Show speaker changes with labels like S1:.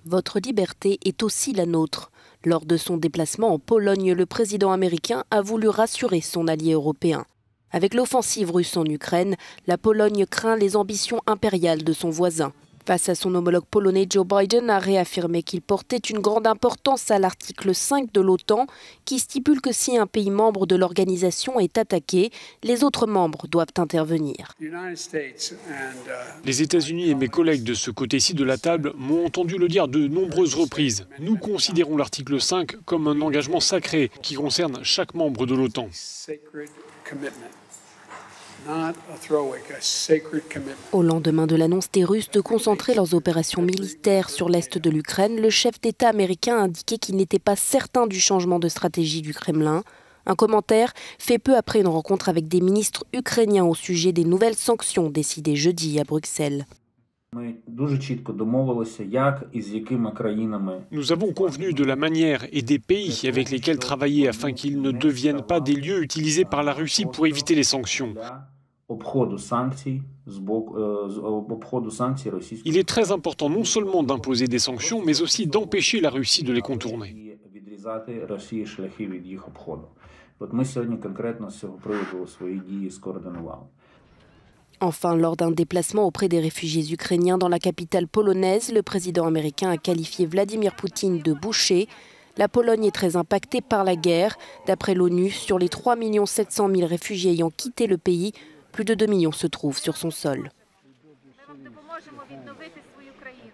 S1: Votre liberté est aussi la nôtre. Lors de son déplacement en Pologne, le président américain a voulu rassurer son allié européen. Avec l'offensive russe en Ukraine, la Pologne craint les ambitions impériales de son voisin. Face à son homologue polonais, Joe Biden a réaffirmé qu'il portait une grande importance à l'article 5 de l'OTAN qui stipule que si un pays membre de l'organisation est attaqué, les autres membres doivent intervenir.
S2: Les États-Unis et mes collègues de ce côté-ci de la table m'ont entendu le dire de nombreuses reprises. Nous considérons l'article 5 comme un engagement sacré qui concerne chaque membre de l'OTAN.
S1: Au lendemain de l'annonce des Russes de concentrer leurs opérations militaires sur l'est de l'Ukraine, le chef d'État américain a indiqué qu'il n'était pas certain du changement de stratégie du Kremlin. Un commentaire fait peu après une rencontre avec des ministres ukrainiens au sujet des nouvelles sanctions décidées jeudi à Bruxelles.
S2: Nous avons convenu de la manière et des pays avec lesquels travailler afin qu'ils ne deviennent pas des lieux utilisés par la Russie pour éviter les sanctions. Il est très important non seulement d'imposer des sanctions, mais aussi d'empêcher la Russie de les contourner.
S1: Enfin, lors d'un déplacement auprès des réfugiés ukrainiens dans la capitale polonaise, le président américain a qualifié Vladimir Poutine de boucher. La Pologne est très impactée par la guerre. D'après l'ONU, sur les 3 700 000 réfugiés ayant quitté le pays, plus de 2 millions se trouvent sur son sol.